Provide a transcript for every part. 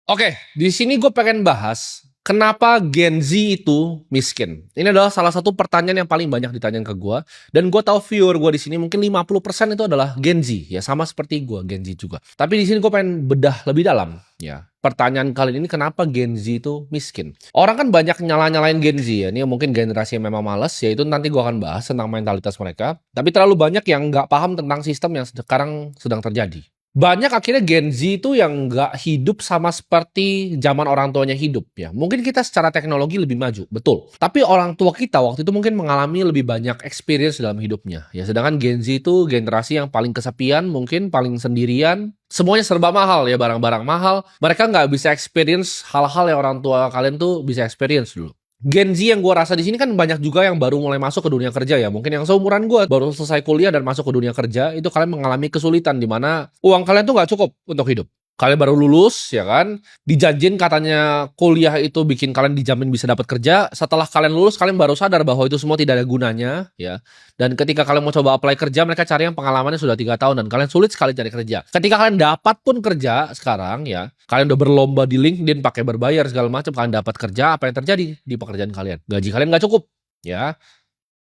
Oke, di sini gue pengen bahas kenapa Gen Z itu miskin. Ini adalah salah satu pertanyaan yang paling banyak ditanyain ke gue, dan gue tahu viewer gue di sini mungkin 50% itu adalah Gen Z, ya sama seperti gue, Gen Z juga. Tapi di sini gue pengen bedah lebih dalam, ya. Pertanyaan kali ini kenapa Gen Z itu miskin? Orang kan banyak nyala-nyalain Gen Z ya. Ini mungkin generasi yang memang males, yaitu nanti gue akan bahas tentang mentalitas mereka. Tapi terlalu banyak yang nggak paham tentang sistem yang sekarang sedang terjadi. Banyak akhirnya Gen Z itu yang nggak hidup sama seperti zaman orang tuanya hidup ya. Mungkin kita secara teknologi lebih maju, betul. Tapi orang tua kita waktu itu mungkin mengalami lebih banyak experience dalam hidupnya. Ya, sedangkan Gen Z itu generasi yang paling kesepian, mungkin paling sendirian. Semuanya serba mahal ya, barang-barang mahal. Mereka nggak bisa experience hal-hal yang orang tua kalian tuh bisa experience dulu. Gen Z yang gue rasa di sini kan banyak juga yang baru mulai masuk ke dunia kerja ya. Mungkin yang seumuran gue baru selesai kuliah dan masuk ke dunia kerja, itu kalian mengalami kesulitan di mana uang kalian tuh nggak cukup untuk hidup. Kalian baru lulus ya kan, dijanjin katanya kuliah itu bikin kalian dijamin bisa dapat kerja. Setelah kalian lulus kalian baru sadar bahwa itu semua tidak ada gunanya ya. Dan ketika kalian mau coba apply kerja, mereka cari yang pengalamannya sudah 3 tahun dan kalian sulit sekali cari kerja. Ketika kalian dapat pun kerja sekarang ya, kalian udah berlomba di LinkedIn pakai berbayar segala macam, kalian dapat kerja, apa yang terjadi di pekerjaan kalian? Gaji kalian nggak cukup ya.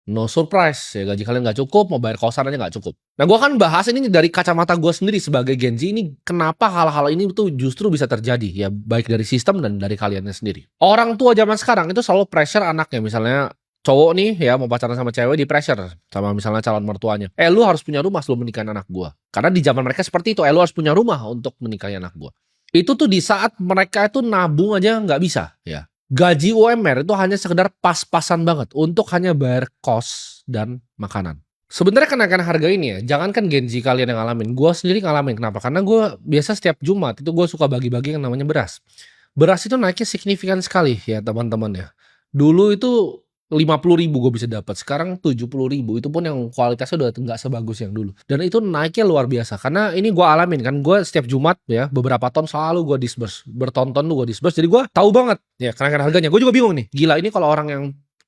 No surprise, ya gaji kalian nggak cukup, mau bayar kosan aja nggak cukup. Nah, gue akan bahas ini dari kacamata gue sendiri sebagai Gen Z ini, kenapa hal-hal ini tuh justru bisa terjadi, ya baik dari sistem dan dari kaliannya sendiri. Orang tua zaman sekarang itu selalu pressure anaknya, misalnya cowok nih ya mau pacaran sama cewek di pressure sama misalnya calon mertuanya. Lu harus punya rumah sebelum menikahin anak gue. Karena di zaman mereka seperti itu, lu harus punya rumah untuk menikahi anak gue. Itu tuh di saat mereka itu nabung aja nggak bisa ya. Gaji UMR itu hanya sekedar pas-pasan banget untuk hanya bayar kos dan makanan. Sebenarnya kenaikan harga ini ya, jangankan Gen Z kalian yang ngalamin, gue sendiri ngalamin. Kenapa? Karena gue biasa setiap Jumat itu gue suka bagi-bagi yang namanya beras. Beras itu naiknya signifikan sekali ya teman-teman ya. Dulu itu 50.000 gue bisa dapat, sekarang 70.000. Itu pun yang kualitasnya udah nggak sebagus yang dulu. Dan itu naiknya luar biasa. Karena ini gue alamin kan, gue setiap Jumat ya beberapa tahun selalu gue disburse, bertonton tuh gue disburse. Jadi gue tahu banget ya kenaikan harganya. Gue juga bingung nih, gila ini kalau orang yang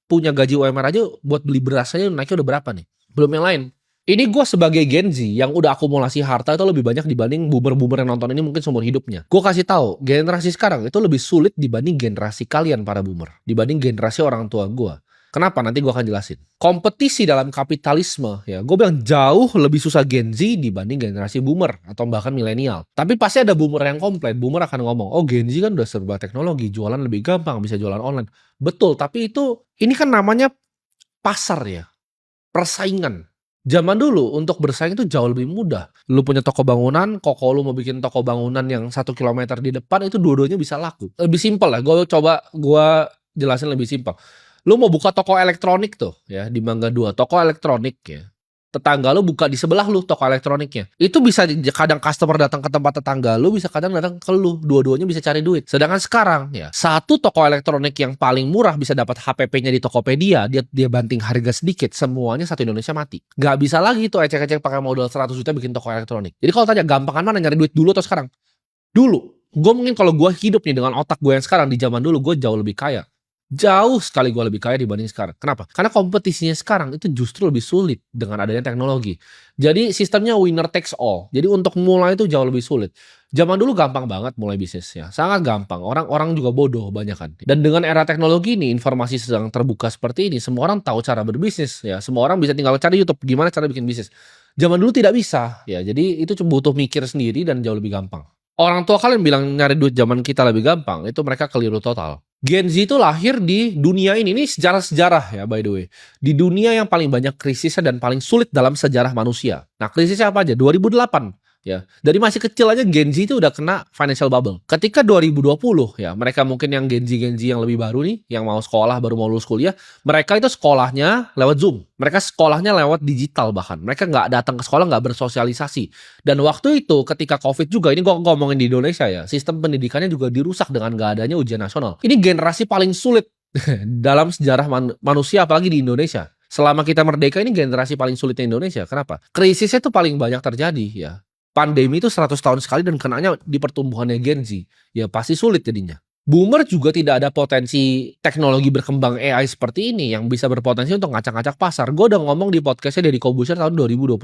punya gaji UMR aja buat beli beras aja naiknya udah berapa nih? Belum yang lain. Ini gue sebagai Gen Z yang udah akumulasi harta itu lebih banyak dibanding boomer-boomer yang nonton ini mungkin seumur hidupnya. Gue kasih tahu, generasi sekarang itu lebih sulit dibanding generasi kalian para boomer, dibanding generasi orang tua gue. Kenapa? Nanti gue akan jelasin. Kompetisi dalam kapitalisme ya, gue bilang jauh lebih susah Gen Z dibanding generasi boomer atau bahkan milenial. Tapi pasti ada boomer yang komplain. Boomer akan ngomong, oh Gen Z kan udah serba teknologi, jualan lebih gampang, bisa jualan online. Betul, tapi ini kan namanya pasar ya, persaingan. Zaman dulu untuk bersaing itu jauh lebih mudah. Lu punya toko bangunan, koko lu mau bikin toko bangunan yang 1 kilometer di depan, itu dua-duanya bisa laku. Lebih simpel lah, gue jelasin lebih simpel. Lu mau buka toko elektronik tuh ya di Mangga 2, toko elektronik ya. Tetangga lu buka di sebelah lu toko elektroniknya. Itu bisa kadang customer datang ke tempat tetangga lu, bisa kadang datang ke lu. Dua-duanya bisa cari duit. Sedangkan sekarang ya, satu toko elektronik yang paling murah bisa dapat HPP-nya di Tokopedia, dia banting harga sedikit, semuanya satu Indonesia mati. Gak bisa lagi tuh ecek-ecek pakai modal 100 juta bikin toko elektronik. Jadi kalau tanya gampangan mana nyari duit dulu atau sekarang? Dulu. Gue mungkin kalau gue hidup nih dengan otak gue yang sekarang, di zaman dulu gue jauh lebih kaya. Jauh sekali gue lebih kaya dibanding sekarang. Kenapa? Karena kompetisinya sekarang itu justru lebih sulit dengan adanya teknologi. Jadi sistemnya winner takes all. Jadi untuk mulai itu jauh lebih sulit. Zaman dulu gampang banget mulai bisnis ya. Sangat gampang. Orang-orang juga bodoh banyak kan. Dan dengan era teknologi ini, informasi sedang terbuka seperti ini, semua orang tahu cara berbisnis ya. Semua orang bisa tinggal cari YouTube gimana cara bikin bisnis. Zaman dulu tidak bisa ya. Jadi itu butuh mikir sendiri dan jauh lebih gampang. Orang tua kalian bilang nyari duit zaman kita lebih gampang, itu mereka keliru total. Gen Z itu lahir di dunia ini sejarah-sejarah ya by the way. Di dunia yang paling banyak krisisnya dan paling sulit dalam sejarah manusia. Nah krisisnya apa aja? 2008 ya. Dari masih kecil aja Gen Z itu udah kena financial bubble. Ketika 2020 ya, mereka mungkin yang Gen Z yang lebih baru nih, yang mau sekolah, baru mau lulus kuliah, mereka itu sekolahnya lewat Zoom. Mereka sekolahnya lewat digital bahkan. Mereka nggak datang ke sekolah, nggak bersosialisasi. Dan waktu itu ketika COVID juga, ini gue ngomongin di Indonesia ya, sistem pendidikannya juga dirusak dengan nggak adanya ujian nasional. Ini generasi paling sulit dalam sejarah manusia, apalagi di Indonesia. Selama kita merdeka ini generasi paling sulitnya Indonesia. Kenapa? Krisisnya itu paling banyak terjadi ya. Pandemi itu 100 tahun sekali dan kenanya di pertumbuhannya Gen Z. Ya pasti sulit jadinya. Boomer juga tidak ada potensi teknologi berkembang AI seperti ini yang bisa berpotensi untuk ngacak-ngacak pasar. Gue udah ngomong di podcastnya Deddy Corbuzier tahun 2022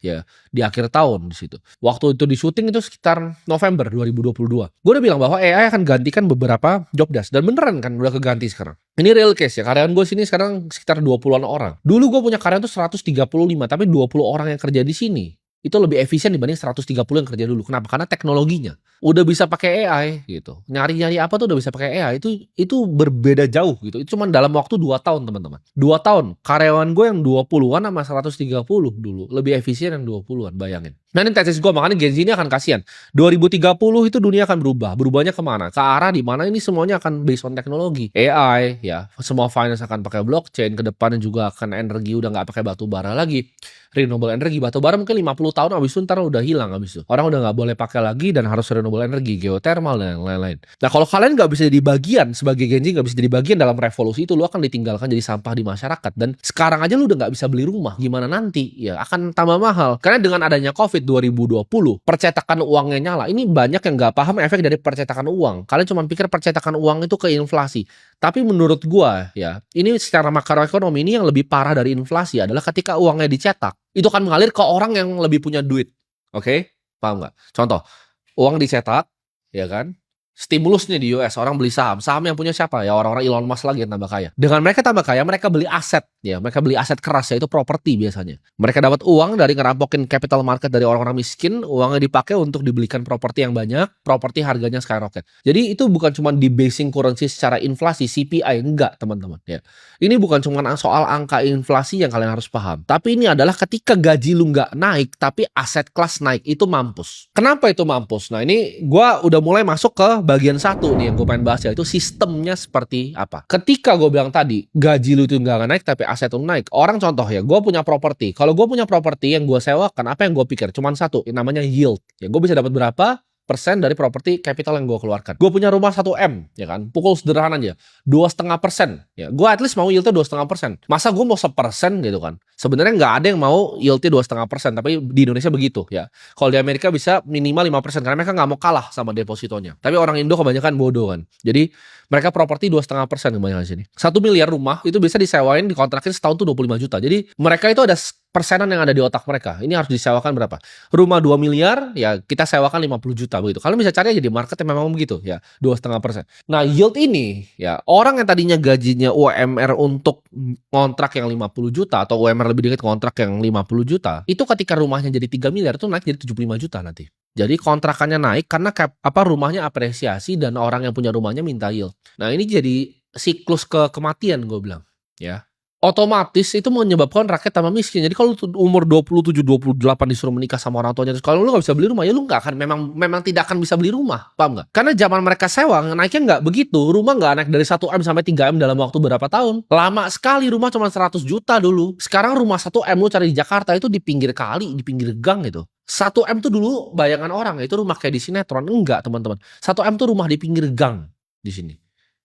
ya, di akhir tahun di situ. Waktu itu di syuting itu sekitar November 2022. Gue udah bilang bahwa AI akan gantikan beberapa job desk dan beneran kan udah keganti sekarang. Ini real case ya, karyawan gue sini sekarang sekitar 20-an orang. Dulu gue punya karyawan tuh 135, tapi 20 orang yang kerja di sini itu lebih efisien dibanding 130 yang kerja dulu. Kenapa? Karena teknologinya udah bisa pakai AI gitu. Nyari-nyari apa tuh udah bisa pakai AI. Itu berbeda jauh gitu. Itu cuma dalam waktu 2 tahun, teman-teman. 2 tahun. Karyawan gue yang 20-an sama 130 dulu lebih efisien yang 20-an, bayangin. Nah, ini tesis gue, makanya Gen Z ini akan kasihan. 2030 itu dunia akan berubah. Berubahnya kemana? Ke arah di mana ini semuanya akan based on teknologi. AI ya, semua finance akan pakai blockchain, ke depannya juga akan energi udah nggak pakai batu bara lagi. Renewable energy, batu bara mungkin 50 tahun abis itu ntar udah hilang abis itu. Orang udah nggak boleh pakai lagi dan harus renewable energy, geothermal dan lain-lain. Nah, kalau kalian nggak bisa jadi bagian sebagai Gen Z, nggak bisa jadi bagian dalam revolusi itu, lu akan ditinggalkan jadi sampah di masyarakat. Dan sekarang aja lu udah nggak bisa beli rumah, gimana nanti? Ya akan tambah mahal. Karena dengan adanya COVID 2020, percetakan uangnya nyala. Ini banyak yang nggak paham efek dari percetakan uang. Kalian cuma pikir percetakan uang itu ke inflasi. Tapi menurut gua ya, ini secara makroekonomi ini yang lebih parah dari inflasi adalah ketika uangnya dicetak, itu akan mengalir ke orang yang lebih punya duit. Oke? Paham nggak? Contoh, uang dicetak, ya kan? Stimulusnya di US, orang beli saham. Saham yang punya siapa? Ya orang-orang Elon Musk lagi yang tambah kaya. Dengan mereka tambah kaya, mereka beli aset. Ya, mereka beli aset keras, yaitu properti biasanya. Mereka dapat uang dari ngerampokin capital market dari orang-orang miskin. Uangnya dipakai untuk dibelikan properti yang banyak. Properti harganya skyrocket. Jadi itu bukan cuma di basing currency secara inflasi, CPI. Enggak, teman-teman. Ya. Ini bukan cuma soal angka inflasi yang kalian harus paham. Tapi ini adalah ketika gaji lu nggak naik, tapi aset kelas naik. Itu mampus. Kenapa itu mampus? Nah, ini gue udah mulai masuk ke bagian satu nih yang gue pengen bahas, yaitu sistemnya seperti apa. Ketika gue bilang tadi gaji lu itu nggak naik tapi aset lu naik, orang contoh ya, gue punya properti. Kalau gue punya properti yang gue sewakan, apa yang gue pikir? Cuman satu, namanya yield. Ya, gue bisa dapat berapa persen dari properti capital yang gue keluarkan. Gue punya rumah 1M, ya kan? Pukul sederhana aja, 2,5%. Ya, gue at least mau yieldnya 2,5%. Masa gue mau 1% gitu kan? Sebenarnya nggak ada yang mau yieldnya 2,5%, tapi di Indonesia begitu ya. Kalau di Amerika bisa minimal 5% karena mereka nggak mau kalah sama depositonya. Tapi orang Indo kebanyakan bodoh kan. Jadi mereka properti 2,5% kebanyakan di sini. 1 miliar rumah itu bisa disewain, dikontrakin setahun tuh 25 juta. Jadi mereka itu ada persenan yang ada di otak mereka. Ini harus disewakan berapa? Rumah 2 miliar, ya kita sewakan 50 juta begitu. Kalian bisa cari aja di market yang memang begitu ya, 2,5%. Nah, yield ini ya, orang yang tadinya gajinya UMR untuk kontrak yang 50 juta atau UMR lebih dikit kontrak yang 50 juta, itu ketika rumahnya jadi 3 miliar itu naik jadi 75 juta nanti. Jadi kontrakannya naik karena rumahnya apresiasi dan orang yang punya rumahnya minta yield. Nah, ini jadi siklus kematian gue bilang ya. Otomatis itu menyebabkan rakyat tambah miskin. Jadi kalau umur 27, 28 disuruh menikah sama orang tuanya, terus kalau lu gak bisa beli rumah, ya lu gak akan, memang tidak akan bisa beli rumah. Paham gak? Karena zaman mereka sewa, naiknya gak begitu. Rumah gak naik dari 1M sampai 3M dalam waktu berapa tahun. Lama sekali, rumah cuma 100 juta dulu. Sekarang rumah 1M lu cari di Jakarta itu di pinggir kali, di pinggir gang gitu. 1M tuh dulu bayangan orang, itu rumah kayak di sinetron. Enggak, teman-teman. 1M tuh rumah di pinggir gang di sini.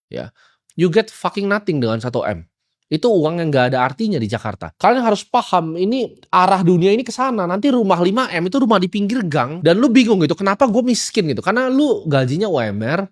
Ya. You get fucking nothing dengan 1M. Itu uang yang gak ada artinya di Jakarta. Kalian harus paham, ini arah dunia ini ke sana. Nanti rumah 5M itu rumah di pinggir gang. Dan lu bingung gitu, kenapa gue miskin gitu. Karena lu gajinya UMR,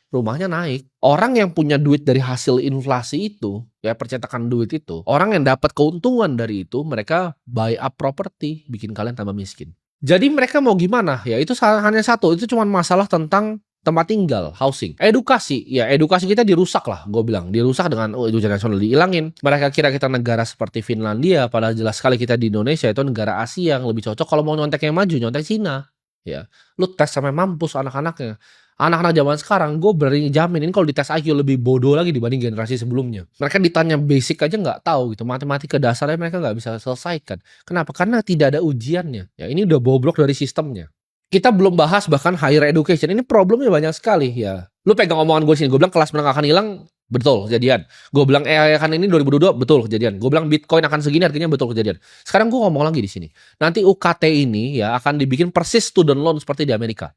rumahnya naik. Orang yang punya duit dari hasil inflasi itu, ya percetakan duit itu, orang yang dapat keuntungan dari itu, mereka buy up property, bikin kalian tambah miskin. Jadi mereka mau gimana? Ya itu hanya satu, itu cuma masalah tentang tempat tinggal, housing. Edukasi, ya edukasi kita dirusak lah, gue bilang. Dirusak dengan ujian nasional dihilangin. Mereka kira kita negara seperti Finlandia, padahal jelas sekali kita di Indonesia itu negara Asia yang lebih cocok. Kalau mau nyontek yang maju, nyontek Cina. Ya, lu tes sampai mampus anak-anaknya. Anak-anak zaman sekarang, gue beri jamin ini kalau dites IQ lebih bodoh lagi dibanding generasi sebelumnya. Mereka ditanya basic aja nggak tahu gitu, matematika dasarnya mereka nggak bisa selesaikan. Kenapa? Karena tidak ada ujiannya. Ya, ini udah bobrok dari sistemnya. Kita belum bahas bahkan higher education. Ini problemnya banyak sekali ya. Lu pegang omongan gue sini. Gue bilang kelas menengah akan hilang. Betul kejadian. Gue bilang AI akan ini 2022. Betul kejadian. Gue bilang Bitcoin akan segini harganya. Betul kejadian. Sekarang gue ngomong lagi di sini. Nanti UKT ini ya akan dibikin persis student loan seperti di Amerika.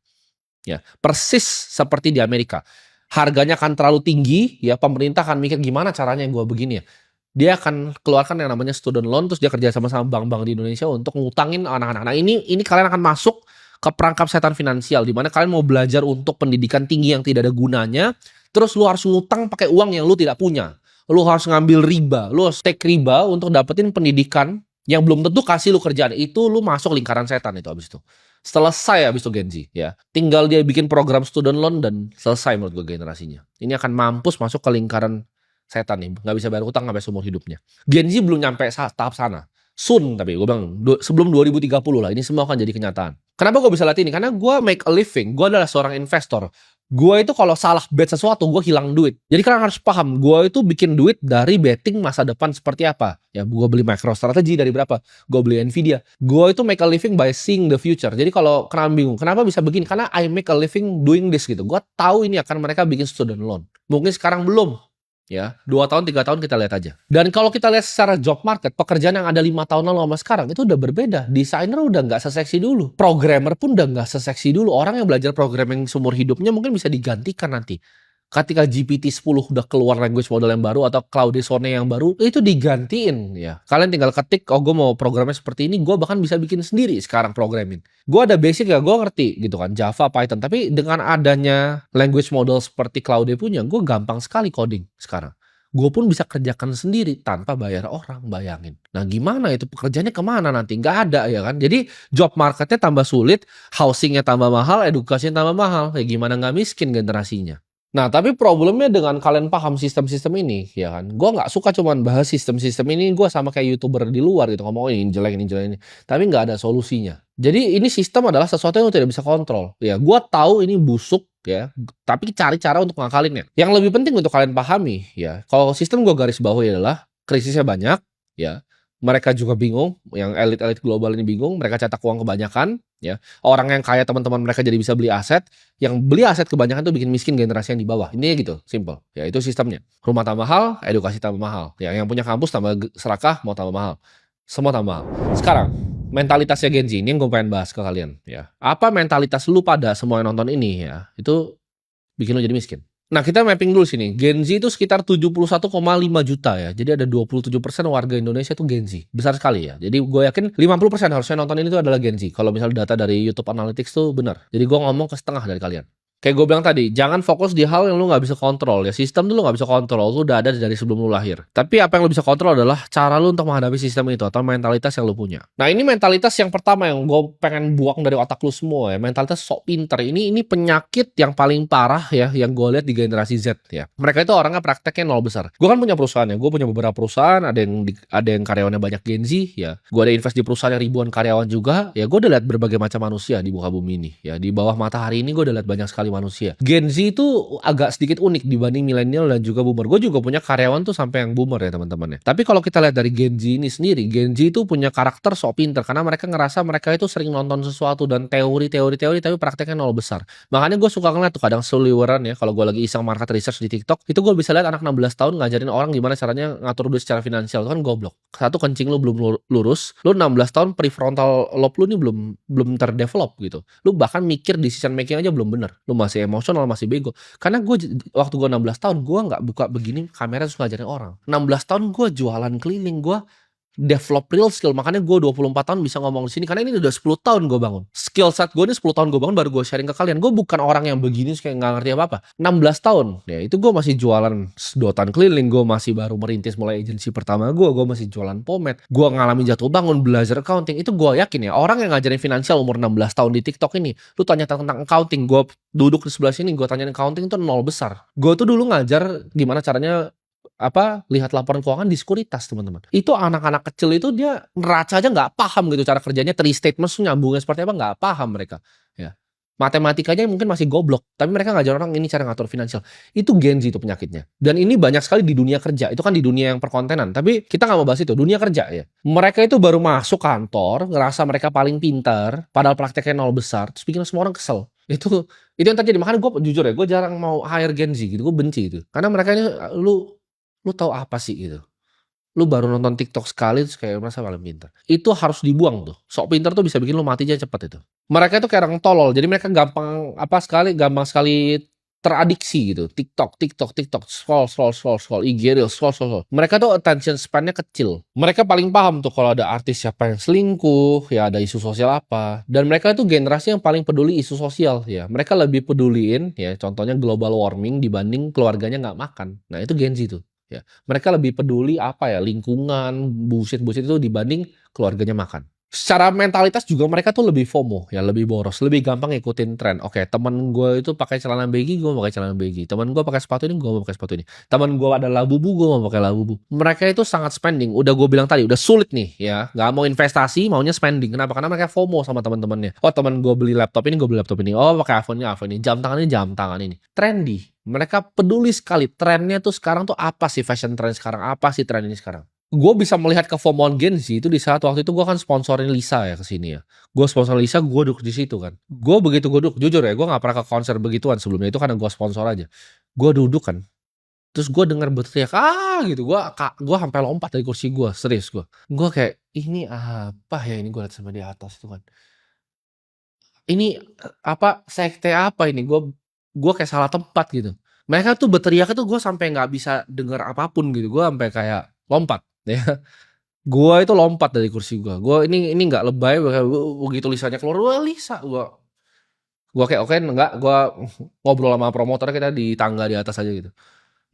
Ya, persis seperti di Amerika. Harganya akan terlalu tinggi. Ya, pemerintah akan mikir gimana caranya gue begini ya. Dia akan keluarkan yang namanya student loan. Terus dia kerja sama bank-bank di Indonesia untuk ngutangin anak-anak. Nah ini kalian akan masuk ke perangkap setan finansial, di mana kalian mau belajar untuk pendidikan tinggi yang tidak ada gunanya, Terus lu harus ngutang pakai uang yang lu tidak punya. Lu harus ngambil riba, lu harus take riba untuk dapetin pendidikan yang belum tentu kasih lu kerjaan. Itu lu masuk lingkaran setan itu abis itu. Selesai abis itu Gen Z ya. Tinggal dia bikin program student loan dan selesai menurut gue generasinya. Ini akan mampus masuk ke lingkaran setan nih. Nggak bisa bayar utang sampai seumur hidupnya. Gen Z belum nyampe tahap sana. Soon tapi gue bilang sebelum 2030 lah ini semua akan jadi kenyataan. Kenapa gue bisa lihat ini? Karena gue make a living. Gue adalah seorang investor. Gue itu kalau salah bet sesuatu, gue hilang duit. Jadi kalian harus paham, gue itu bikin duit dari betting masa depan seperti apa. Ya, gue beli MicroStrategy dari berapa? Gue beli Nvidia. Gue itu make a living by seeing the future. Jadi kalau kalian bingung, kenapa bisa begini? Karena I make a living doing this gitu. Gue tahu ini akan mereka bikin student loan. Mungkin sekarang belum. Ya, 2 tahun, 3 tahun kita lihat aja. Dan kalau kita lihat secara job market, pekerjaan yang ada 5 tahun lalu sama sekarang, itu udah berbeda. Desainer udah nggak seseksi dulu. Programmer pun udah nggak seseksi dulu. Orang yang belajar programming seumur hidupnya mungkin bisa digantikan nanti. Ketika GPT-10 udah keluar language model yang baru atau Claude Sonnet yang baru, itu digantiin ya. Kalian tinggal ketik, oh gue mau programnya seperti ini, gue bahkan bisa bikin sendiri sekarang programming. Gue ada basic ya, gue ngerti gitu kan, Java, Python. Tapi dengan adanya language model seperti Claude punya, gue gampang sekali coding sekarang. Gue pun bisa kerjakan sendiri tanpa bayar orang, bayangin. Nah gimana itu pekerjaannya kemana nanti? Nggak ada ya kan. Jadi job marketnya tambah sulit, housingnya tambah mahal, edukasinya tambah mahal. Ya gimana nggak miskin generasinya. Nah, tapi problemnya dengan kalian paham sistem-sistem ini, ya kan? Gue nggak suka cuman bahas sistem-sistem ini, gue sama kayak YouTuber di luar gitu, ngomong ini jelek, ini jelek, ini. Tapi nggak ada solusinya. Jadi ini sistem adalah sesuatu yang tidak bisa kontrol. Ya, gue tahu ini busuk, ya. Tapi cari cara untuk ngakalinnya. Yang lebih penting untuk kalian pahami, ya. Kalau sistem gue garis bawahi adalah krisisnya banyak, ya. Mereka juga bingung, yang elit-elit global ini bingung, mereka cetak uang kebanyakan, ya. Orang yang kaya teman-teman mereka jadi bisa beli aset, yang beli aset kebanyakan tuh bikin miskin generasi yang di bawah. Ini gitu, simple. Ya itu sistemnya. Rumah tambah mahal, edukasi tambah mahal. Ya yang punya kampus tambah serakah, mau tambah mahal. Semua tambah mahal. Sekarang, mentalitasnya Gen Z ini yang gue pengen bahas ke kalian, ya. Apa mentalitas lu pada semua yang nonton ini ya? Itu bikin lu jadi miskin. Nah, kita mapping dulu sini. Gen Z itu sekitar 71,5 juta ya. Jadi ada 27% warga Indonesia itu Gen Z. Besar sekali ya. Jadi gue yakin 50% harusnya nonton ini tuh adalah Gen Z. Kalau misalnya data dari YouTube Analytics tuh benar. Jadi gue ngomong ke setengah dari kalian. Kayak gue bilang tadi, jangan fokus di hal yang lu gak bisa kontrol. Ya sistem tuh lu gak bisa kontrol, lu udah ada dari sebelum lu lahir. Tapi apa yang lu bisa kontrol adalah cara lu untuk menghadapi sistem itu atau mentalitas yang lu punya. Nah ini mentalitas yang pertama yang gue pengen buang dari otak lu semua ya. Mentalitas sok pinter. Ini penyakit yang paling parah ya, yang gue lihat di generasi Z ya. Mereka itu orangnya prakteknya nol besar. Gue kan punya perusahaan ya, gue punya beberapa perusahaan, ada yang karyawannya banyak Gen Z ya. Gue ada invest di perusahaan yang ribuan karyawan juga. Ya gue udah lihat berbagai macam manusia di muka bumi ini. Ya di bawah matahari ini gue udah lihat banyak sekali manusia. Gen Z itu agak sedikit unik dibanding milenial dan juga boomer. Gue juga punya karyawan tuh sampai yang boomer ya teman-teman ya. Tapi kalau kita lihat dari Gen Z ini sendiri, Gen Z itu punya karakter sok pinter karena mereka ngerasa mereka itu sering nonton sesuatu dan teori tapi prakteknya nol besar. Makanya gue suka ngeliat tuh kadang seliweran ya kalau gue lagi iseng market research di TikTok, itu gue bisa lihat anak 16 tahun ngajarin orang gimana caranya ngatur duit secara finansial. Itu kan goblok. Satu, kencing lu belum lurus, lu 16 tahun prefrontal lobe lu ini belum terdevelop gitu. Lu bahkan mikir decision making aja belum bener. Lu masih emosional, masih bego. Karena waktu gue 16 tahun, gue nggak buka begini kamera terus ngajarin orang. 16 tahun gue jualan keliling, gue develop real skill. Makanya gue 24 tahun bisa ngomong di sini karena ini udah 10 tahun gue bangun. Skill set gue ini 10 tahun gue bangun baru gue sharing ke kalian. Gue bukan orang yang begini kayak nggak ngerti apa-apa. 16 tahun. Ya itu gue masih jualan sedotan keliling, gue masih baru merintis mulai agensi pertama gue masih jualan pomade. Gue ngalamin jatuh bangun, belajar accounting. Itu gue yakin ya, orang yang ngajarin finansial umur 16 tahun di TikTok ini, lu tanya tentang accounting, gue duduk di sebelah sini, gue tanyain accounting itu nol besar. Gue tuh dulu ngajar gimana caranya lihat laporan keuangan di sekuritas teman-teman. Itu anak-anak kecil itu dia neraca aja nggak paham gitu cara kerjanya, statement nyambungnya seperti apa nggak paham mereka. Ya, matematikanya mungkin masih goblok, tapi mereka ngajar orang ini cara ngatur finansial. Itu Gen Z itu penyakitnya. Dan ini banyak sekali di dunia kerja. Itu kan di dunia yang perkontenan. Tapi kita nggak mau bahas itu. Dunia kerja ya. Mereka itu baru masuk kantor, ngerasa mereka paling pintar, padahal prakteknya nol besar, terus bikin semua orang kesel. Itu yang terjadi. Makanya gue jujur ya, gue jarang mau hire Gen Z gitu. Gue benci itu. Karena mereka ini lu tahu apa sih gitu? Lu baru nonton TikTok sekali terus kayak merasa paling pintar. Itu harus dibuang tuh. Sok pintar tuh bisa bikin lu mati aja cepet itu. Mereka itu kayak orang tolol. Jadi mereka gampang sekali teradiksi gitu. TikTok, TikTok, TikTok, scroll, scroll, scroll, scroll, IG Reels, scroll, scroll, scroll. Mereka tuh attention span-nya kecil. Mereka paling paham tuh kalau ada artis siapa yang selingkuh, ya ada isu sosial apa. Dan mereka itu generasi yang paling peduli isu sosial ya. Mereka lebih peduliin ya, contohnya global warming dibanding keluarganya nggak makan. Nah itu Gen Z tuh. Ya, mereka lebih peduli apa ya, lingkungan, bullshit-bullshit itu dibanding keluarganya makan. Secara mentalitas juga mereka tuh lebih FOMO ya, lebih boros, lebih gampang ngikutin tren. Oke, temen gue itu pakai celana baggy, gue mau pakai celana baggy. Temen gue pakai sepatu ini, gue mau pakai sepatu ini. Temen gue ada labubu, gue mau pakai labubu. Mereka itu sangat spending. Udah gue bilang tadi, udah sulit nih ya. Nggak mau investasi, maunya spending. Kenapa? Karena mereka FOMO sama teman-temannya. Oh, temen gue beli laptop ini, gue beli laptop ini. Oh, pakai iPhone ini, iPhone ini. Jam tangan ini, jam tangan ini. Trendy. Mereka peduli sekali. Trennya tuh sekarang tuh apa sih fashion trend sekarang? Apa sih tren ini sekarang? Gue bisa melihat kefomoan Gen Z itu di saat waktu itu gue kan sponsorin Lisa ya ke sini ya. Gue sponsor Lisa, gue duduk di situ kan. Gue begitu gue duduk, jujur ya, gue nggak pernah ke konser begituan sebelumnya itu karena gue sponsor aja. Gue duduk kan, terus gue dengar berteriak gitu. Gue sampai lompat dari kursi gue, serius gue. Gue kayak ini apa ya ini gue lihat sama di atas itu kan. Ini apa sekte apa ini? Gue kayak salah tempat gitu. Mereka tuh berteriak itu gue sampai nggak bisa dengar apapun gitu. Gue sampai kayak lompat ya. Gua itu lompat dari kursi gua. Ini nggak lebay begitu Lisanya keluar, "Wah, Lisa." Gua kayak, "Oke, enggak." Gua ngobrol sama promotor kita di tangga di atas aja gitu.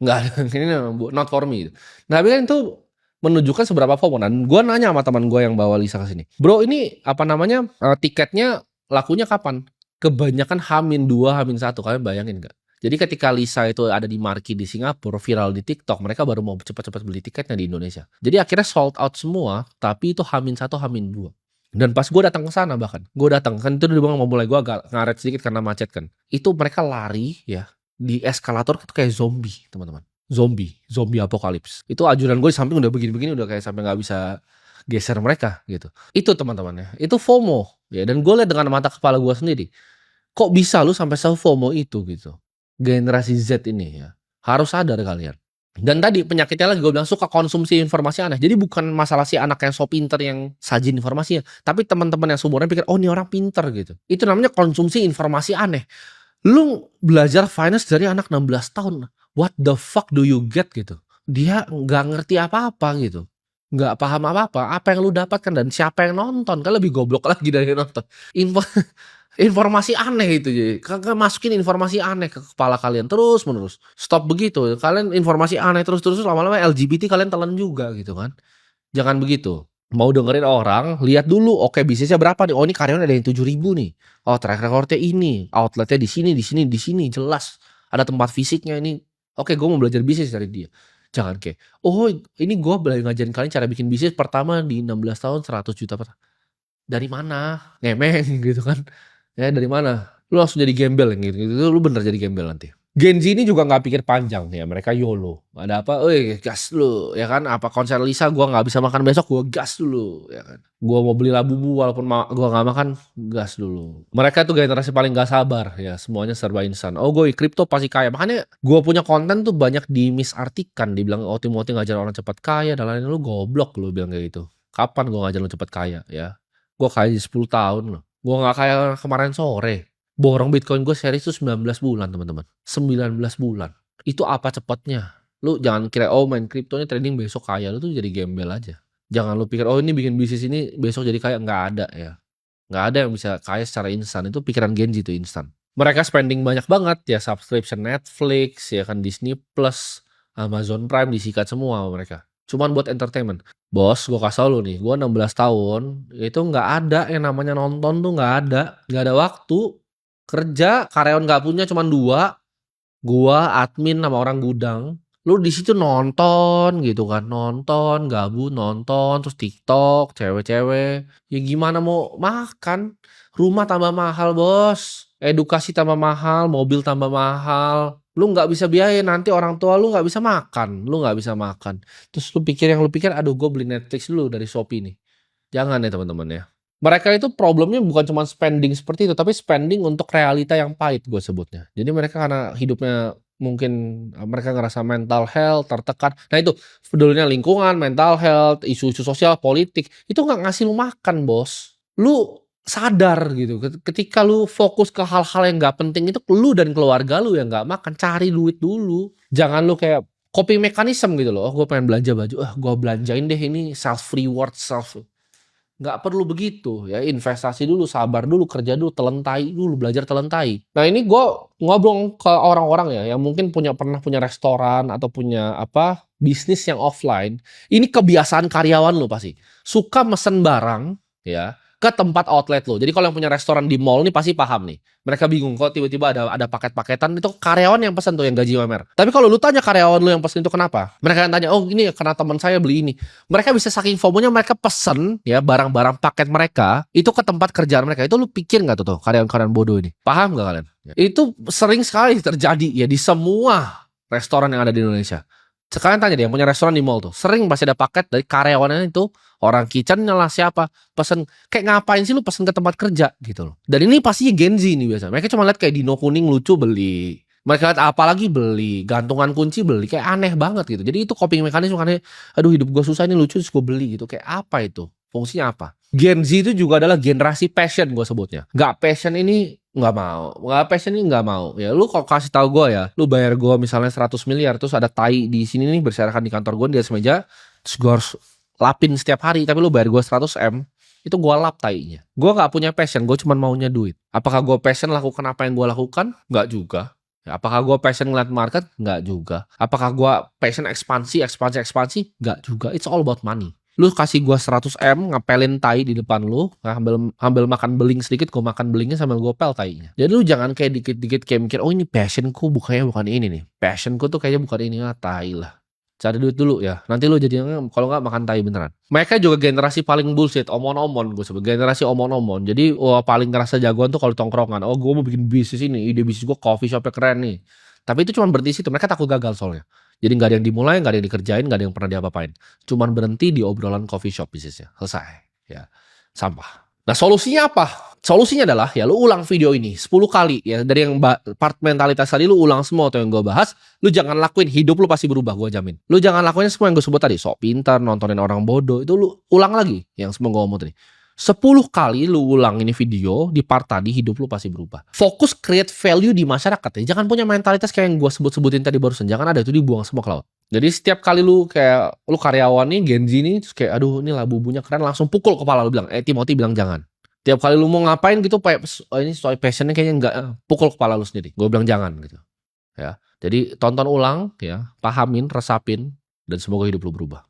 Nggak ada, ini not for me gitu. Nah, tapi kan itu menunjukkan seberapa FOMO dan gua nanya sama teman gua yang bawa Lisa ke sini, "Bro, ini apa namanya, tiketnya lakunya kapan?" Kebanyakan H-2, H-1, kalian bayangin nggak? Jadi ketika Lisa itu ada di marquee di Singapura, viral di TikTok, mereka baru mau cepat-cepat beli tiketnya di Indonesia. Jadi akhirnya sold out semua, tapi itu H-1, H-2. Dan pas gue datang ke sana bahkan, gue datang kan itu dibilang mau mulai gue agak ngaret sedikit karena macet kan. Itu mereka lari ya di eskalator itu kayak zombie teman-teman. Zombie apokalips. Itu ajudan gue di samping udah begini-begini udah kayak sampai nggak bisa geser mereka gitu. Itu teman-teman ya. Itu FOMO ya. Dan gue lihat dengan mata kepala gue sendiri. Kok bisa lu sampai se-FOMO itu gitu? Generasi Z ini ya. Harus sadar kalian. Dan tadi penyakitnya lagi gue bilang suka konsumsi informasi aneh. Jadi bukan masalah si anak yang so pinter yang sajin informasinya. Tapi teman-teman yang seumuran pikir, oh ini orang pinter gitu. Itu namanya konsumsi informasi aneh. Lu belajar finance dari anak 16 tahun. What the fuck do you get gitu? Dia nggak ngerti apa-apa gitu. Nggak paham apa-apa. Apa yang lu dapatkan dan siapa yang nonton. Kan lebih goblok lagi dari yang nonton. Informasi aneh itu jadi. Kagak masukin informasi aneh ke kepala kalian terus menerus. Stop begitu. Kalian informasi aneh terus lama-lama LGBT kalian telan juga gitu kan. Jangan begitu. Mau dengerin orang, lihat dulu. Oke, bisnisnya berapa nih? Oh, ini karyawan ada yang 7.000 nih. Oh, track recordnya ini. Outletnya di sini, di sini, di sini. Jelas. Ada tempat fisiknya ini. Oke, gue mau belajar bisnis dari dia. Jangan kayak, oh ini gue belajar ngajarin kalian cara bikin bisnis pertama di 16 tahun 100 juta per. Dari mana? Ngemeng gitu kan. Ya dari mana? Lu langsung jadi gembel gitu, lu bener jadi gembel nanti. Gen Z ini juga nggak pikir panjang ya, mereka YOLO. Ada apa, gas dulu, ya kan? Apa konser Lisa gua nggak bisa makan besok, gua gas dulu, ya kan? Gua mau beli labubu walaupun gua nggak makan, gas dulu. Mereka tuh generasi paling nggak sabar ya, semuanya serba instan. Oh, gue kripto pasti kaya. Makanya gua punya konten tuh banyak dimisartikan, dibilang oh Timothy ngajar orang cepat kaya, dan lain-lain. Lu goblok lu bilang kayak gitu. Kapan gua ngajar lu cepat kaya ya? Gua kaya 10 tahun loh. Gua nggak kayak kemarin sore. Borong Bitcoin gue seri itu 19 bulan teman-teman. 19 bulan. Itu apa cepatnya? Lu jangan kira oh main kripto ini trading besok kaya. Lu tuh jadi gembel aja. Jangan lu pikir oh ini bikin bisnis ini besok jadi kaya. Nggak ada ya. Nggak ada yang bisa kaya secara instan. Itu pikiran Gen Z itu instan. Mereka spending banyak banget ya. Subscription Netflix ya kan, Disney Plus, Amazon Prime disikat semua mereka. Cuman buat entertainment. Bos, gue kasih tau lu nih, gue 16 tahun, itu nggak ada yang namanya nonton tuh nggak ada waktu. Kerja, karyawan nggak punya cuman 2, gua, admin, sama orang gudang. Lu di situ nonton gitu kan, nonton, gabut nonton, terus TikTok, cewek-cewek. Ya gimana mau makan? Rumah tambah mahal bos, edukasi tambah mahal, mobil tambah mahal. Lu nggak bisa biayain, nanti orang tua lu nggak bisa makan, lu nggak bisa makan. Terus lu pikir, aduh gue beli Netflix dulu dari Shopee nih. Jangan ya teman-teman ya. Mereka itu problemnya bukan cuma spending seperti itu, tapi spending untuk realita yang pahit gue sebutnya. Jadi mereka karena hidupnya mungkin mereka ngerasa mental health, tertekan. Nah itu pedulinya lingkungan, mental health, isu-isu sosial, politik. Itu nggak ngasih lu makan bos. Lu sadar gitu. Ketika lu fokus ke hal-hal yang nggak penting itu lu dan keluarga lu yang nggak makan, cari duit dulu. Jangan lu kayak coping mechanism gitu loh. Oh, gue pengen belanja baju, gue belanjain deh ini self reward self. Nggak perlu begitu ya, investasi dulu, sabar dulu, kerja dulu, telentai dulu, belajar telentai. Nah ini gue ngobrol ke orang-orang ya yang mungkin pernah punya restoran atau punya bisnis yang offline. Ini kebiasaan karyawan lu pasti suka mesen barang ya ke tempat outlet lo. Jadi kalau yang punya restoran di mall nih pasti paham nih. Mereka bingung kok tiba-tiba ada paket-paketan, itu karyawan yang pesan tuh yang gaji UMR. Tapi kalau lu tanya karyawan lu yang pesan itu kenapa? Mereka akan tanya, oh ini karena teman saya beli ini. Mereka bisa saking FOMO-nya mereka pesen ya barang-barang paket mereka itu ke tempat kerjaan mereka. Itu lu pikir nggak tuh karyawan-karyawan bodoh ini? Paham nggak kalian? Itu sering sekali terjadi ya di semua restoran yang ada di Indonesia. Sekarang tanya deh yang punya restoran di mall tuh, sering pasti ada paket dari karyawannya itu, orang kitchen lah siapa, pesen, kayak ngapain sih lu pesen ke tempat kerja gitu loh. Dan ini pasti Gen Z nih biasa. Mereka cuma lihat kayak dino kuning lucu beli. Mereka lihat apa lagi beli, gantungan kunci beli, kayak aneh banget gitu. Jadi itu coping mekanisme karena aduh hidup gue susah ini lucu terus gue beli gitu. Kayak apa itu? Fungsinya apa? Gen Z itu juga adalah generasi passion gue sebutnya. Gak passion ini nggak mau, nggak passion ini nggak mau. Ya lu kalau kasih tahu gue ya, lu bayar gue misalnya 100 miliar, terus ada tai di sini nih berserakan di kantor gue di atas meja, terus gue harus lapin setiap hari, tapi lu bayar gue 100 M, itu gue lap tainya. Gue nggak punya passion, gue cuma maunya duit. Apakah gue passion lakukan apa yang gue lakukan? Nggak juga. Ya, apakah gue passion ngeliat market? Nggak juga. Apakah gue passion ekspansi? Nggak juga. It's all about money. Lu kasih gua 100 M, ngapelin tai di depan lu, ambil makan beling sedikit, gua makan belingnya sambil gua pel tainya. Jadi lu jangan kayak dikit-dikit kayak mikir, oh ini passionku bukannya bukan ini nih. Passionku tuh kayaknya bukan ini, tai lah. Cari duit dulu ya. Nanti lu jadi kalau nggak makan tai beneran. Mereka juga generasi paling bullshit, omon-omon gue sebut. Generasi omon-omon. Jadi paling ngerasa jagoan tuh kalau tongkrongan. Oh gue mau bikin bisnis ini, ide bisnis gue coffee shopnya keren nih. Tapi itu cuma berhenti situ. Mereka takut gagal soalnya. Jadi nggak ada yang dimulai, nggak ada yang dikerjain, nggak ada yang pernah diapa-apain. Cuman berhenti di obrolan coffee shop bisnisnya. Selesai. Ya, sampah. Nah solusinya apa? Solusinya adalah ya lu ulang video ini 10 kali ya. Dari yang part mentalitas tadi lu ulang semua atau yang gue bahas. Lu jangan lakuin, hidup lu pasti berubah, gue jamin. Lu jangan lakuin semua yang gue sebut tadi. Sok pintar, nontonin orang bodoh. Itu lu ulang lagi yang semua gue ngomong tadi. 10 kali lu ulang ini video, di part tadi hidup lu pasti berubah. Fokus create value di masyarakat ya. Jangan punya mentalitas kayak yang gue sebut-sebutin tadi barusan. Jangan ada itu dibuang semua ke laut. Jadi setiap kali lu kayak lu karyawan nih, Gen Z nih, terus kayak aduh ini lah bubunya keren, langsung pukul kepala lu bilang, Timothy bilang jangan. Tiap kali lu mau ngapain gitu, oh ini soal passionnya kayaknya enggak, pukul kepala lu sendiri. Gue bilang jangan gitu. Ya. Jadi tonton ulang ya, pahamin, resapin, dan semoga hidup lu berubah.